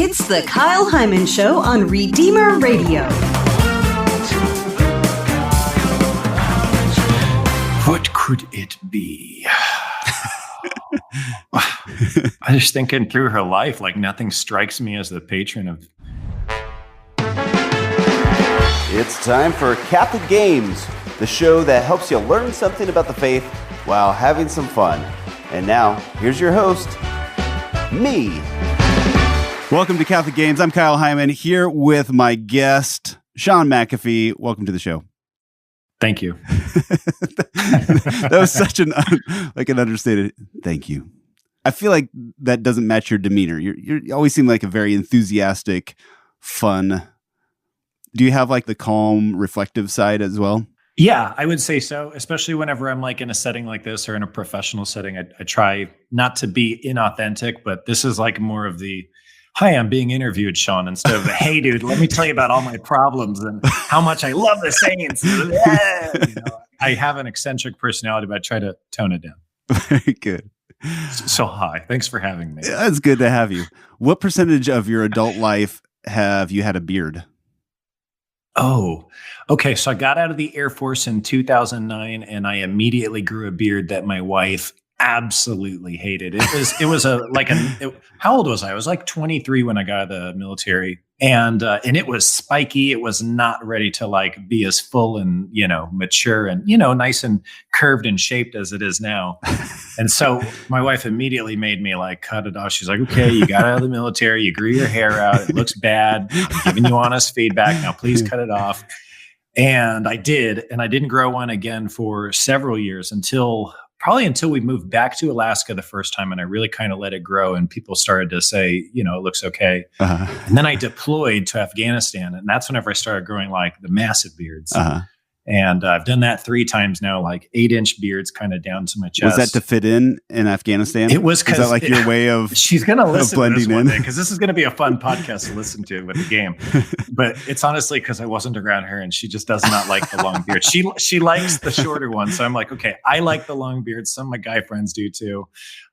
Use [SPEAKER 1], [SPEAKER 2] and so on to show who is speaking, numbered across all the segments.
[SPEAKER 1] It's the Kyle Heimann Show on Redeemer Radio.
[SPEAKER 2] What could it be? I was thinking through her life, like nothing strikes me as the patron of...
[SPEAKER 3] It's time for Catholic Games, the show that helps you learn something about the faith while having some fun. And now, here's your host, me.
[SPEAKER 4] Welcome to Catholic Games. I'm Kyle Heimann, here with my guest, Shaun McAfee. Welcome to the show.
[SPEAKER 2] Thank you.
[SPEAKER 4] That was such an understated thank you. I feel like that doesn't match your demeanor. You always seem like a very enthusiastic, fun. Do you have like the calm, reflective side as well?
[SPEAKER 2] Yeah, I would say so, especially whenever I'm like in a setting like this or in a professional setting. I try not to be inauthentic, but this is like more of the, hi, I'm being interviewed, Shaun, instead of the, hey, dude, let me tell you about all my problems and how much I love the Saints. I have an eccentric personality, but I try to tone it down.
[SPEAKER 4] Very good.
[SPEAKER 2] So hi, thanks for having me.
[SPEAKER 4] It's good to have you. What percentage of your adult life have you had a beard?
[SPEAKER 2] Oh, okay. So I got out of the Air Force in 2009 and I immediately grew a beard that my wife absolutely hated. How old was I? I was like 23 when I got out of the military, and it was spiky. It was not ready to like be as full and, mature and, nice and curved and shaped as it is now. And so my wife immediately made me like cut it off. She's like, okay, you got out of the military, you grew your hair out. It looks bad. I'm giving you honest feedback. Now please cut it off. And I did. And I didn't grow one again for several years until we moved back to Alaska the first time, and I really kind of let it grow, and people started to say, it looks okay. Uh-huh. And then I deployed to Afghanistan, and that's whenever I started growing like the massive beards. Uh-huh. And I've done that 3 times now, like 8-inch beards kind of down to my chest.
[SPEAKER 4] Was that to fit in Afghanistan?
[SPEAKER 2] It was because...
[SPEAKER 4] Is that like your way of
[SPEAKER 2] she's going to listen to this one
[SPEAKER 4] in?
[SPEAKER 2] day, because this is going to be a fun podcast to listen to with the game. But it's honestly because I wasn't around her, and she just does not like the long beard. She likes the shorter one. So I'm like, okay, I like the long beard. Some of my guy friends do too.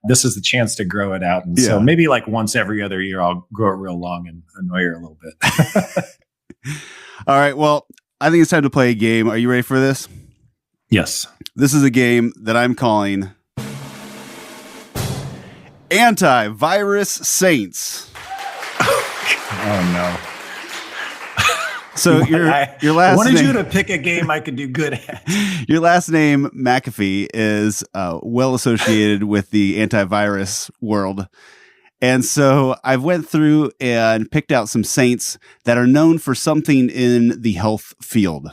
[SPEAKER 2] This is the chance to grow it out. And so maybe like once every other year, I'll grow it real long and annoy her a little bit.
[SPEAKER 4] All right. Well, I think it's time to play a game. Are you ready for this?
[SPEAKER 2] Yes.
[SPEAKER 4] This is a game that I'm calling Antivirus Saints.
[SPEAKER 2] Oh, no.
[SPEAKER 4] So your last name... I
[SPEAKER 2] wanted you to pick a game I could do good at.
[SPEAKER 4] Your last name, McAfee, is well associated with the antivirus world. And so I've went through and picked out some saints that are known for something in the health field.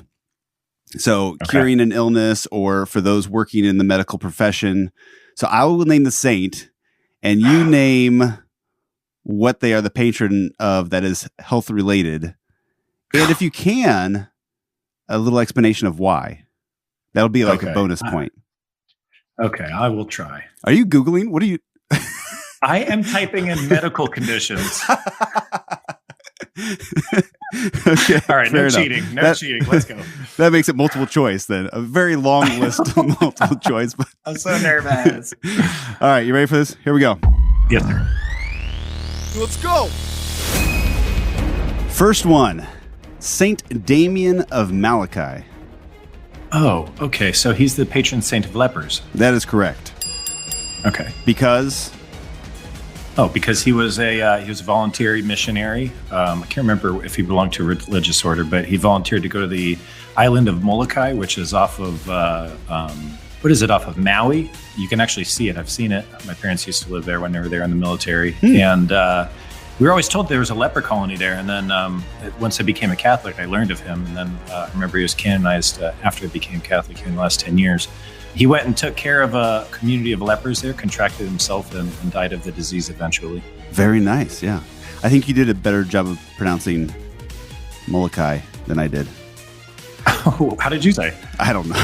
[SPEAKER 4] So curing an illness, or for those working in the medical profession. So I will name the saint, and you name what they are the patron of that is health related. And if you can, a little explanation of why. That'll be like a bonus point.
[SPEAKER 2] Okay, I will try.
[SPEAKER 4] Are you Googling? What are you...
[SPEAKER 2] I am typing in medical conditions.
[SPEAKER 4] Okay.
[SPEAKER 2] All right. No cheating. No cheating. Let's go.
[SPEAKER 4] That makes it multiple choice then. A very long list of multiple choice. But
[SPEAKER 2] I'm so nervous.
[SPEAKER 4] All right. You ready for this? Here we go.
[SPEAKER 2] Yes, sir.
[SPEAKER 4] Let's go. First one. Saint Damien of Malachi.
[SPEAKER 2] Oh, okay. So he's the patron saint of lepers.
[SPEAKER 4] That is correct.
[SPEAKER 2] Okay.
[SPEAKER 4] Because
[SPEAKER 2] he was a voluntary missionary. I can't remember if he belonged to a religious order, but he volunteered to go to the island of Molokai, which is off of off of Maui. You can actually see it. I've seen it. My parents used to live there when they were there in the military, and we were always told there was a leper colony there. And then once I became a Catholic, I learned of him, and then I remember he was canonized after I became Catholic here in the last 10 years. He went and took care of a community of lepers there, contracted himself, and died of the disease eventually.
[SPEAKER 4] Very nice, yeah. I think you did a better job of pronouncing Molokai than I did.
[SPEAKER 2] Oh, how did you say?
[SPEAKER 4] I don't know.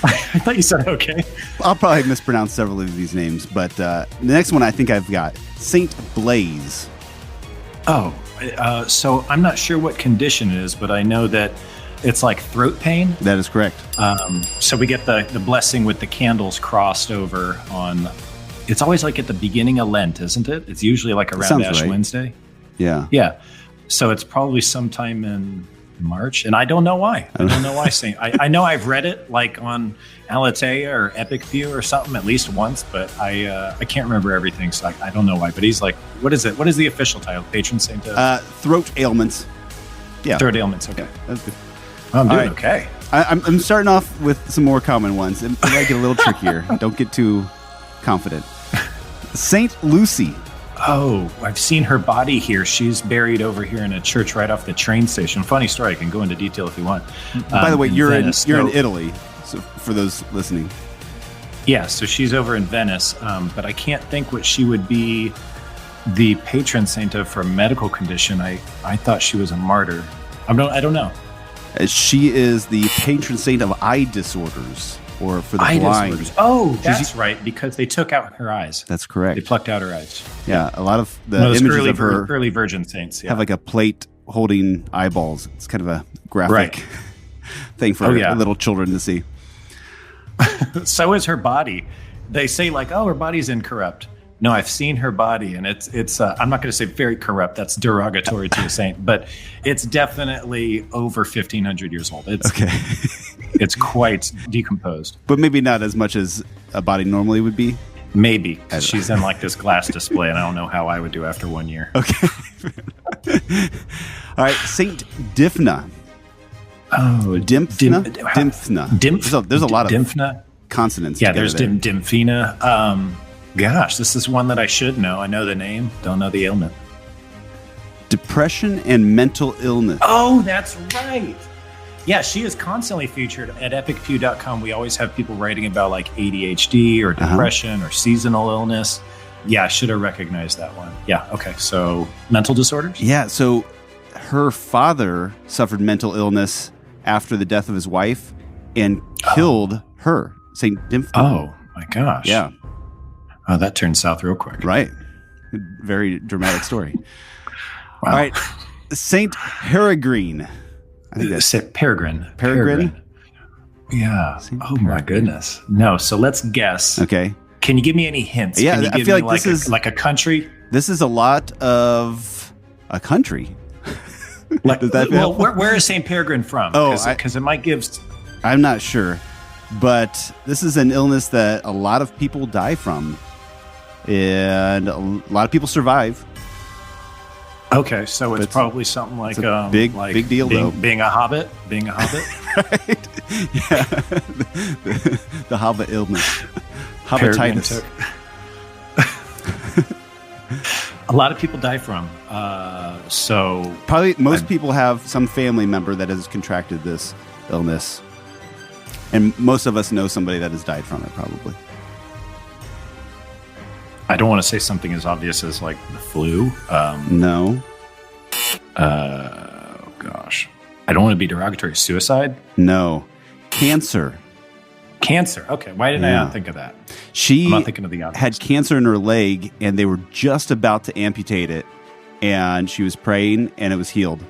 [SPEAKER 2] I thought you said okay.
[SPEAKER 4] I'll probably mispronounce several of these names, but the next one I think I've got, Saint Blaise.
[SPEAKER 2] Oh, so I'm not sure what condition it is, but I know that it's like throat pain.
[SPEAKER 4] That is correct.
[SPEAKER 2] So we get the blessing with the candles crossed over on, it's always like at the beginning of Lent, isn't it? It's usually like around Ash Wednesday.
[SPEAKER 4] Yeah.
[SPEAKER 2] Yeah. So it's probably sometime in March, and I don't know why. I don't know why. I know I've read it like on Aletheia or Epic View or something at least once, but I can't remember everything, so I don't know why. But he's like, what is it? What is the official title? Patron saint of
[SPEAKER 4] throat ailments. Yeah,
[SPEAKER 2] throat ailments. Okay,
[SPEAKER 4] that's good.
[SPEAKER 2] I'm doing
[SPEAKER 4] right.
[SPEAKER 2] okay.
[SPEAKER 4] I'm starting off with some more common ones. It might get a little trickier. Don't get too confident. Saint Lucy.
[SPEAKER 2] Oh, I've seen her body here. She's buried over here in a church right off the train station. Funny story. I can go into detail if you want.
[SPEAKER 4] By the way, you're in
[SPEAKER 2] Venice.
[SPEAKER 4] Italy. So for those listening,
[SPEAKER 2] yeah. So she's over in Venice, but I can't think what she would be the patron saint of for a medical condition. I thought she was a martyr. I don't know.
[SPEAKER 4] She is the patron saint of eye disorders, or for the
[SPEAKER 2] eye
[SPEAKER 4] blind.
[SPEAKER 2] Disorders. Oh, that's right, because they took out her eyes.
[SPEAKER 4] That's correct.
[SPEAKER 2] They plucked out her eyes.
[SPEAKER 4] Yeah, a lot of the
[SPEAKER 2] Those
[SPEAKER 4] images of her
[SPEAKER 2] early virgin saints
[SPEAKER 4] have like a plate holding eyeballs. It's kind of a graphic thing for little children to see.
[SPEAKER 2] So is her body. They say like, oh, her body's incorrupt. No, I've seen her body, and it's I'm not going to say very corrupt. That's derogatory to a saint, but it's definitely over 1,500 years old. It's quite decomposed.
[SPEAKER 4] But maybe not as much as a body normally would be.
[SPEAKER 2] Maybe. She's in like this glass display, and I don't know how I would do after 1 year.
[SPEAKER 4] Okay. All right, Saint Dymphna.
[SPEAKER 2] Oh,
[SPEAKER 4] Dymphna? Dymphna. There's a lot of
[SPEAKER 2] Dymphna
[SPEAKER 4] consonants.
[SPEAKER 2] Yeah, there's Dymphina. Gosh, this is one that I should know. I know the name, don't know the ailment.
[SPEAKER 4] Depression and mental illness.
[SPEAKER 2] Oh, that's right. Yeah, she is constantly featured at epicpew.com. We always have people writing about like ADHD or depression or seasonal illness. Yeah, I should have recognized that one. Yeah, okay. So mental disorders?
[SPEAKER 4] Yeah, so her father suffered mental illness after the death of his wife and killed her, Saint Dymphna.
[SPEAKER 2] Oh, my gosh.
[SPEAKER 4] Yeah.
[SPEAKER 2] Oh, that turned south real quick.
[SPEAKER 4] Right. Very dramatic story.
[SPEAKER 2] Wow.
[SPEAKER 4] All right. Saint Peregrine. I think that's
[SPEAKER 2] Peregrine. Yeah.
[SPEAKER 4] Saint
[SPEAKER 2] Oh, my goodness. No, so let's guess.
[SPEAKER 4] Okay.
[SPEAKER 2] Can you give me any hints?
[SPEAKER 4] Yeah,
[SPEAKER 2] Can you give
[SPEAKER 4] I feel
[SPEAKER 2] me
[SPEAKER 4] like this is
[SPEAKER 2] like a country?
[SPEAKER 4] This is a lot of a country.
[SPEAKER 2] Like,
[SPEAKER 4] Does that feel?
[SPEAKER 2] well, where is Saint Peregrine from?
[SPEAKER 4] Oh,
[SPEAKER 2] because it might give.
[SPEAKER 4] I'm not sure, but this is an illness that a lot of people die from, and a lot of people survive.
[SPEAKER 2] Okay, so it's probably something like
[SPEAKER 4] big deal though.
[SPEAKER 2] Being a hobbit.
[SPEAKER 4] Right? Yeah, the hobbit illness, hobbititis.
[SPEAKER 2] A lot of people die from. So
[SPEAKER 4] probably most people have some family member that has contracted this illness, and most of us know somebody that has died from it. Probably.
[SPEAKER 2] I don't want to say something as obvious as like the flu.
[SPEAKER 4] No.
[SPEAKER 2] Oh gosh, I don't want to be derogatory. Suicide?
[SPEAKER 4] No. Cancer.
[SPEAKER 2] Cancer. Okay, why didn't I not think of that?
[SPEAKER 4] She
[SPEAKER 2] I'm not thinking of the obvious.
[SPEAKER 4] Had cancer in her leg, and they were just about to amputate it, and she was praying, and it was healed.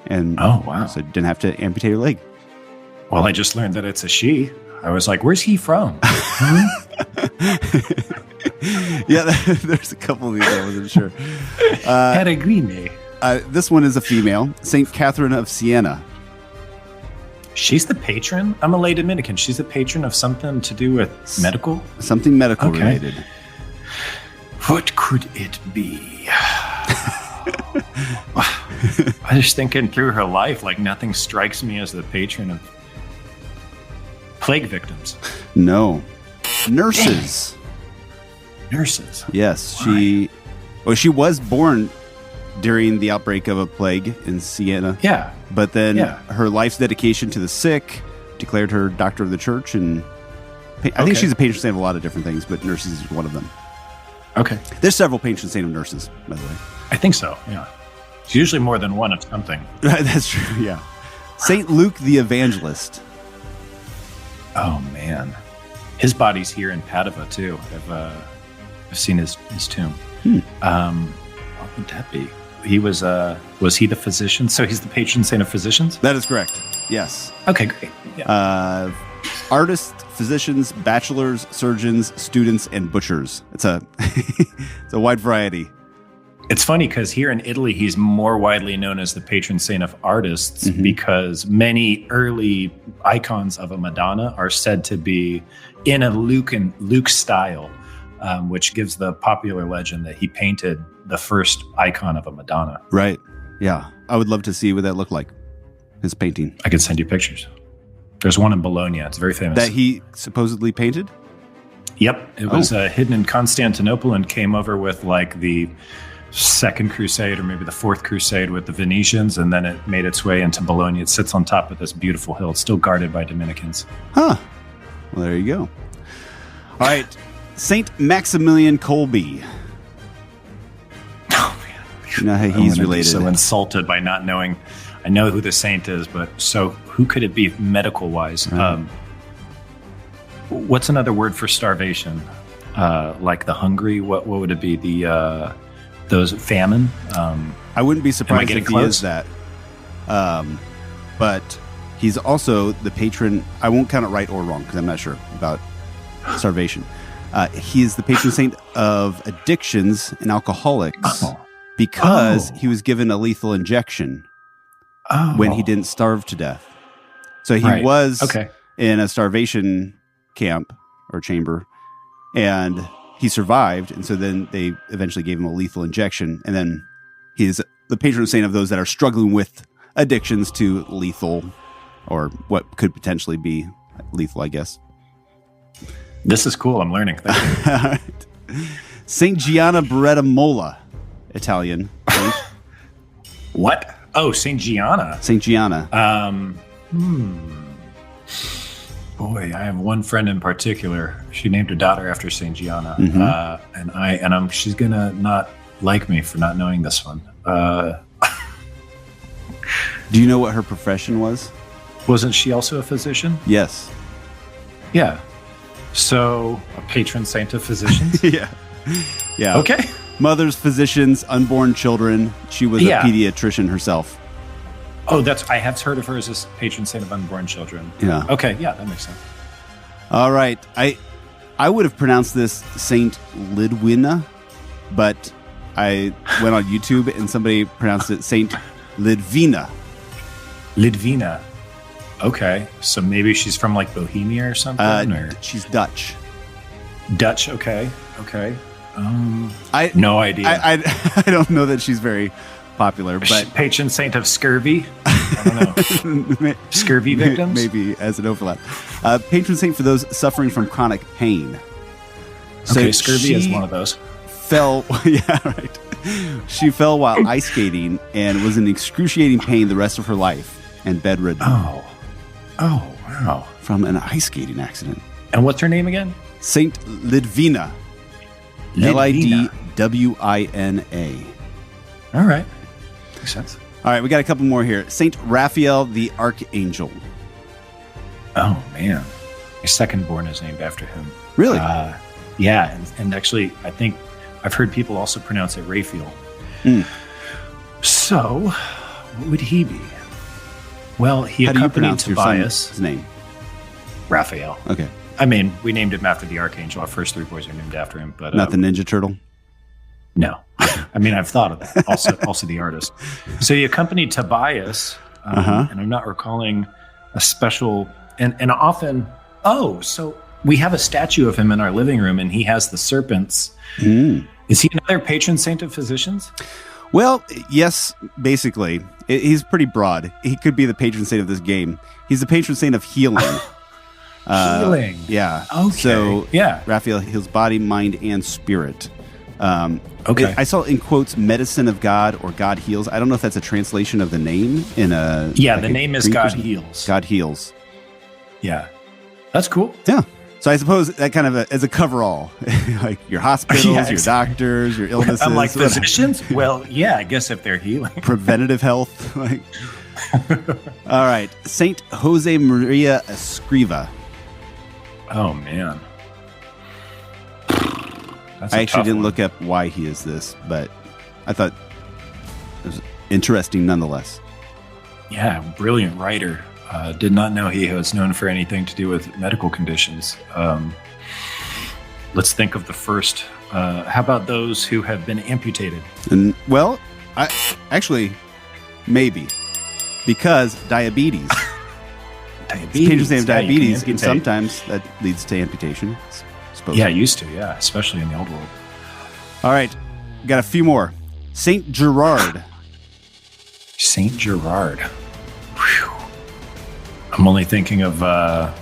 [SPEAKER 4] And
[SPEAKER 2] oh wow,
[SPEAKER 4] so didn't have to amputate her leg.
[SPEAKER 2] Well, I just learned that it's a she. I was like, where's he from?
[SPEAKER 4] Yeah, there's a couple of these I wasn't sure.
[SPEAKER 2] Peregrine.
[SPEAKER 4] This one is a female, Saint Catherine of Siena.
[SPEAKER 2] She's the patron? I'm a lay Dominican. She's the patron of something to do with medical?
[SPEAKER 4] Something medical related.
[SPEAKER 2] What could it be? I was thinking through her life, like nothing strikes me as the patron of plague victims.
[SPEAKER 4] No. Nurses.
[SPEAKER 2] Nurses.
[SPEAKER 4] Yes. She was born during the outbreak of a plague in Siena.
[SPEAKER 2] Yeah.
[SPEAKER 4] But then her life's dedication to the sick declared her doctor of the church. And I think she's a patron saint of a lot of different things, but nurses is one of them.
[SPEAKER 2] Okay.
[SPEAKER 4] There's several patron saint of nurses, by the way.
[SPEAKER 2] I think so, yeah. It's usually more than one of something.
[SPEAKER 4] That's true, yeah. Saint Luke the Evangelist.
[SPEAKER 2] Oh, man. His body's here in Padua, too. I've seen his tomb. What would that be? He was he the physician? So he's the patron saint of physicians?
[SPEAKER 4] That is correct. Yes.
[SPEAKER 2] Okay, great. Yeah.
[SPEAKER 4] Artists, physicians, bachelors, surgeons, students, and butchers. It's a it's a wide variety.
[SPEAKER 2] It's funny because here in Italy, he's more widely known as the patron saint of artists because many early icons of a Madonna are said to be in a Luke style, which gives the popular legend that he painted the first icon of a Madonna.
[SPEAKER 4] Right. Yeah. I would love to see what that looked like, his painting.
[SPEAKER 2] I could send you pictures. There's one in Bologna. It's very famous.
[SPEAKER 4] That he supposedly painted?
[SPEAKER 2] Yep. It was hidden in Constantinople and came over with like the Second Crusade or maybe the Fourth Crusade with the Venetians, and then it made its way into Bologna. It sits on top of this beautiful hill. It's still guarded by Dominicans.
[SPEAKER 4] Huh. Well, there you go. All right. Saint Maximilian Colby.
[SPEAKER 2] Oh, man.
[SPEAKER 4] You know how he's related.
[SPEAKER 2] So insulted by not knowing. I know who the saint is, but so who could it be medical-wise?
[SPEAKER 4] Right.
[SPEAKER 2] What's another word for starvation? Like the hungry? What would it be? The those famine?
[SPEAKER 4] I wouldn't be surprised if he
[SPEAKER 2] close?
[SPEAKER 4] is that. But he's also the patron. I won't count it right or wrong because I'm not sure about starvation. He is the patron saint of addictions and alcoholics because he was given a lethal injection when he didn't starve to death. So he was in a starvation camp or chamber, and he survived. And so then they eventually gave him a lethal injection. And then he's the patron saint of those that are struggling with addictions to lethal or what could potentially be lethal, I guess.
[SPEAKER 2] This is cool. I'm learning. Thank you.
[SPEAKER 4] All right. Saint Gianna Beretta Mola, Italian. Saint.
[SPEAKER 2] What? Oh, Saint Gianna.
[SPEAKER 4] Saint Gianna.
[SPEAKER 2] Boy, I have one friend in particular. She named her daughter after Saint Gianna, and she's gonna not like me for not knowing this one.
[SPEAKER 4] Do you know what her profession was?
[SPEAKER 2] Wasn't she also a physician?
[SPEAKER 4] Yes.
[SPEAKER 2] Yeah. So, a patron saint of physicians?
[SPEAKER 4] Yeah.
[SPEAKER 2] Okay.
[SPEAKER 4] Mothers, physicians, unborn children. She was a pediatrician herself.
[SPEAKER 2] Oh, I have heard of her as a patron saint of unborn children.
[SPEAKER 4] Yeah.
[SPEAKER 2] Okay, yeah, that makes sense.
[SPEAKER 4] All right. I would have pronounced this Saint Lidwina, but I went on YouTube and somebody pronounced it Saint Lidvina.
[SPEAKER 2] Lidvina. Okay, so maybe she's from like Bohemia or something? Or?
[SPEAKER 4] She's Dutch.
[SPEAKER 2] Dutch, okay. No idea.
[SPEAKER 4] I don't know that she's very popular, but
[SPEAKER 2] patron saint of scurvy. I don't know. Scurvy victims,
[SPEAKER 4] maybe as an overlap. Patron saint for those suffering from chronic pain. So
[SPEAKER 2] okay, scurvy is one of those.
[SPEAKER 4] Yeah, right. She fell while ice skating and was in excruciating pain the rest of her life and bedridden.
[SPEAKER 2] Oh, wow!
[SPEAKER 4] From an ice skating accident.
[SPEAKER 2] And what's her name again?
[SPEAKER 4] Saint Lidvina. Lidwina.
[SPEAKER 2] All right. Makes sense.
[SPEAKER 4] All right, we got a couple more here. Saint Raphael the Archangel.
[SPEAKER 2] Oh, man. My second born is named after him.
[SPEAKER 4] Really?
[SPEAKER 2] Yeah. And actually, I think I've heard people also pronounce it Raphael. So, what would he be? Well, he accompanied Tobias.
[SPEAKER 4] His name?
[SPEAKER 2] Raphael.
[SPEAKER 4] Okay.
[SPEAKER 2] I mean, we named him after the Archangel. Our first three boys are named after him. But
[SPEAKER 4] not the Ninja Turtle?
[SPEAKER 2] No. I mean, I've thought of that. Also the artist. So he accompanied Tobias, and I'm not recalling a special, and often, so we have a statue of him in our living room, and he has the serpents. Is he another patron saint of physicians?
[SPEAKER 4] Well, yes, basically. He's pretty broad. He could be the patron saint of this game. He's the patron saint of healing.
[SPEAKER 2] Healing.
[SPEAKER 4] Yeah.
[SPEAKER 2] Okay.
[SPEAKER 4] So
[SPEAKER 2] yeah,
[SPEAKER 4] Raphael heals body, mind, and spirit.
[SPEAKER 2] Okay.
[SPEAKER 4] I saw in quotes "medicine of God" or "God heals." I don't know if that's a translation of the name in a.
[SPEAKER 2] Yeah, the name is God heals.
[SPEAKER 4] God heals.
[SPEAKER 2] Yeah, that's cool.
[SPEAKER 4] Yeah. So I suppose that kind of as a coverall, like your hospitals, your doctors, your illnesses.
[SPEAKER 2] I'm like physicians. Well, yeah, I guess if they're healing,
[SPEAKER 4] preventative health. Like. All right, Saint Jose Maria Escriva.
[SPEAKER 2] Oh man.
[SPEAKER 4] I actually didn't look up why he is this, but I thought it was interesting nonetheless.
[SPEAKER 2] Yeah, brilliant writer. Did not know he was known for anything to do with medical conditions. Let's think of the first How about those who have been amputated?
[SPEAKER 4] And well, maybe because diabetes. Patron's name of diabetes, and sometimes that leads to amputation.
[SPEAKER 2] Yeah, it used to. Yeah, especially in the old world.
[SPEAKER 4] All right, got a few more. Saint Gerard.
[SPEAKER 2] Saint Gerard. Whew. I'm only thinking of that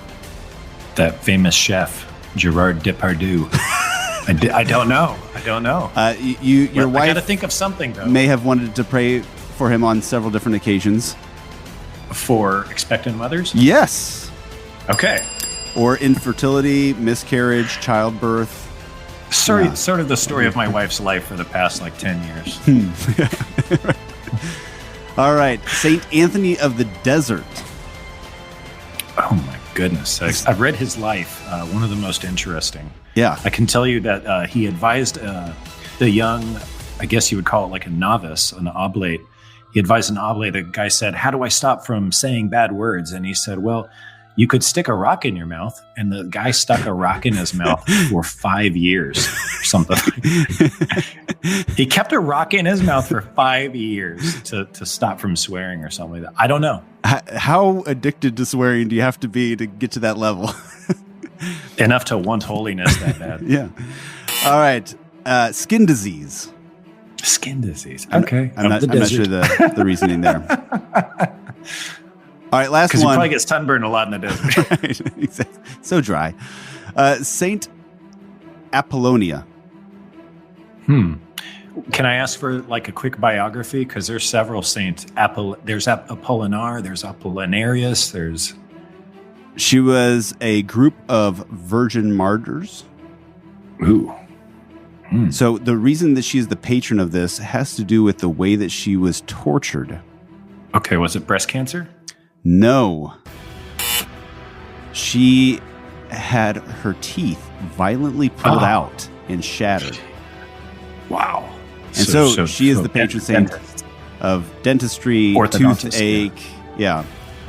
[SPEAKER 2] famous chef, Gerard Depardieu. I don't know. Your wife. I got to think of something though.
[SPEAKER 4] May have wanted to pray for him on several different occasions.
[SPEAKER 2] For expectant mothers?
[SPEAKER 4] Yes.
[SPEAKER 2] Okay.
[SPEAKER 4] Or infertility, miscarriage, childbirth.
[SPEAKER 2] Sort of the story of my wife's life for the past 10 years.
[SPEAKER 4] All right. Saint Anthony of the Desert.
[SPEAKER 2] Oh my goodness. I've read his life. One of the most interesting.
[SPEAKER 4] Yeah.
[SPEAKER 2] I can tell you that he advised the young, I guess you would call it like a novice, an oblate. He advised an oblate. The guy said, "How do I stop from saying bad words?" And he said, "Well, you could stick a rock in your mouth." And the guy stuck a rock in his mouth for 5 years or something. He kept a rock in his mouth for 5 years to stop from swearing or something like that. I don't know.
[SPEAKER 4] How addicted to swearing do you have to be to get to that level?
[SPEAKER 2] Enough to want holiness that bad.
[SPEAKER 4] Yeah. All right. Skin disease.
[SPEAKER 2] Skin disease. Okay.
[SPEAKER 4] I'm not sure the reasoning there. All right, last one.
[SPEAKER 2] Because you probably get sunburned a lot in the desert.
[SPEAKER 4] Right, exactly. So dry. Saint Apollonia.
[SPEAKER 2] Can I ask for a quick biography? Because there's several saints. There's Apollinar, there's Apollinarius,
[SPEAKER 4] She was a group of virgin martyrs.
[SPEAKER 2] Ooh.
[SPEAKER 4] So the reason that she's the patron of this has to do with the way that she was tortured.
[SPEAKER 2] Okay, was it breast cancer?
[SPEAKER 4] No. She had her teeth violently pulled out and shattered.
[SPEAKER 2] Wow.
[SPEAKER 4] And so she is the patron saint of dentistry, toothache,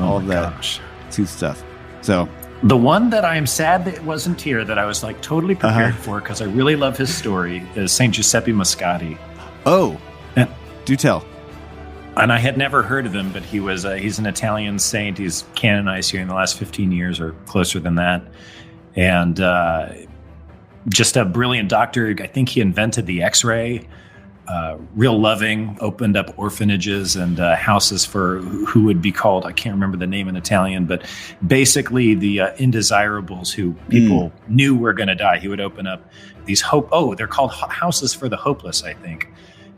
[SPEAKER 4] all of that tooth stuff. So
[SPEAKER 2] the one that I am sad that wasn't here, that I was totally prepared for, because I really love his story, is Saint Giuseppe Muscati.
[SPEAKER 4] Oh, do tell.
[SPEAKER 2] And I had never heard of him, but he's an Italian saint. He's canonized here in the last 15 years or closer than that. And just a brilliant doctor. I think he invented the X-ray. Real loving, opened up orphanages and houses for who would be called, I can't remember the name in Italian, but basically the indesirables who people knew were going to die. He would open up these they're called houses for the hopeless, I think.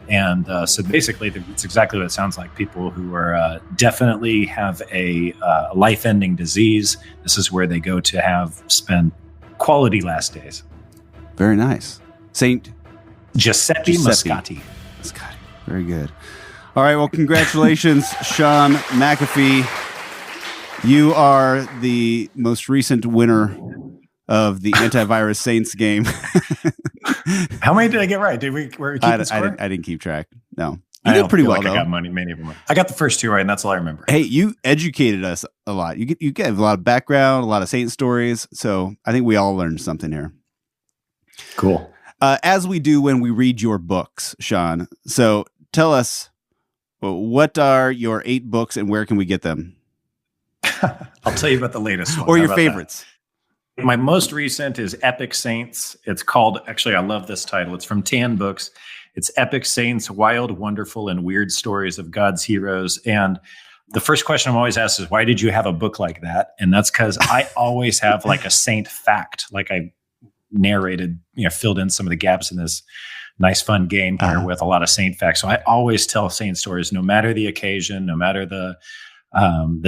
[SPEAKER 2] And so basically it's exactly what it sounds like. People who are definitely have a life-ending disease. This is where they go to spend quality last days.
[SPEAKER 4] Very nice. Saint
[SPEAKER 2] Giuseppe Muscati.
[SPEAKER 4] Very good. All right. Well, congratulations, Shaun McAfee. You are the most recent winner of the Antivirus Saints game.
[SPEAKER 2] How many did I get right? Did we keep the score?
[SPEAKER 4] I didn't keep track. No. You did pretty well, though.
[SPEAKER 2] I got many of them right. I got the first two right, and that's all I remember.
[SPEAKER 4] Hey, you educated us a lot. You gave a lot of background, a lot of saint stories. So I think we all learned something here.
[SPEAKER 2] Cool.
[SPEAKER 4] As we do when we read your books, Shaun. So tell us, what are your 8 books and where can we get them?
[SPEAKER 2] I'll tell you about the latest one.
[SPEAKER 4] Or your favorites.
[SPEAKER 2] That? My most recent is Epic Saints. It's called, actually, I love this title. It's from Tan Books. It's Epic Saints, Wild, Wonderful, and Weird Stories of God's Heroes. And the first question I'm always asked is, why did you have a book like that? And that's because I always have a saint fact, I narrated, filled in some of the gaps in this nice, fun game here with a lot of saint facts. So I always tell saint stories, no matter the occasion, no matter the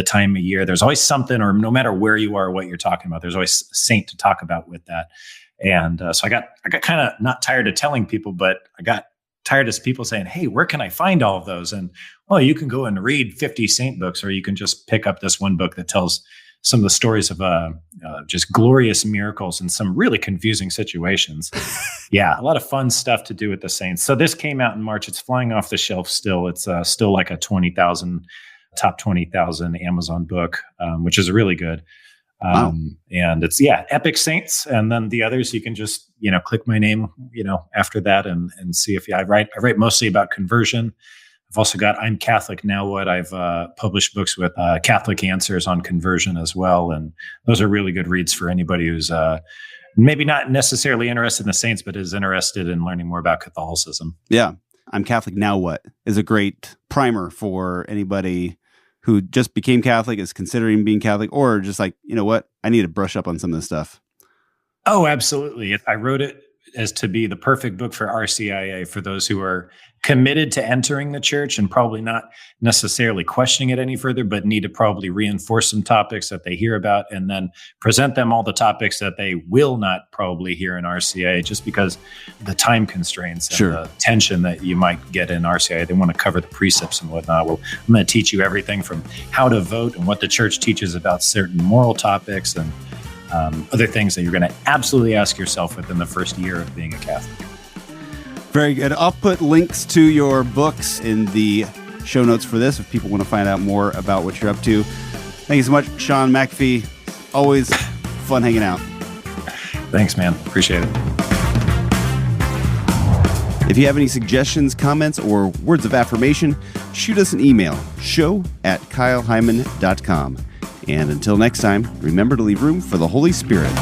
[SPEAKER 2] time of year. There's always something, or no matter where you are, what you're talking about, there's always a saint to talk about with that. And so I got kind of not tired of telling people, but I got tired of people saying, "Hey, where can I find all of those?" And well, you can go and read 50 saint books, or you can just pick up this one book that tells some of the stories of just glorious miracles and some really confusing situations. Yeah, a lot of fun stuff to do with the saints. So this came out in March. It's flying off the shelf still. It's still like a top 20,000 Amazon book, which is really good.
[SPEAKER 4] Wow.
[SPEAKER 2] And it's, Epic Saints. And then the others, you can just, click my name, after that and see if I write mostly about conversion. I've also got I'm Catholic Now What. I've published books with Catholic Answers on conversion as well. And those are really good reads for anybody who's maybe not necessarily interested in the saints, but is interested in learning more about Catholicism.
[SPEAKER 4] Yeah. I'm Catholic Now What is a great primer for anybody who just became Catholic, is considering being Catholic, or just like, you know what, I need to brush up on some of this stuff.
[SPEAKER 2] Oh, absolutely. I wrote it as to be the perfect book for RCIA, for those who are committed to entering the church and probably not necessarily questioning it any further, but need to probably reinforce some topics that they hear about and then present them all the topics that they will not probably hear in RCIA, just because the time constraints and the tension that you might get in RCIA. They want to cover the precepts and whatnot. Well, I'm going to teach you everything from how to vote and what the church teaches about certain moral topics and other things that you're going to absolutely ask yourself within the first year of being a Catholic.
[SPEAKER 4] Very good. I'll put links to your books in the show notes for this if people want to find out more about what you're up to. Thank you so much, Shaun McAfee. Always fun hanging out.
[SPEAKER 2] Thanks, man. Appreciate it.
[SPEAKER 4] If you have any suggestions, comments, or words of affirmation, shoot us an email, show@kyleheimann.com. And until next time, remember to leave room for the Holy Spirit.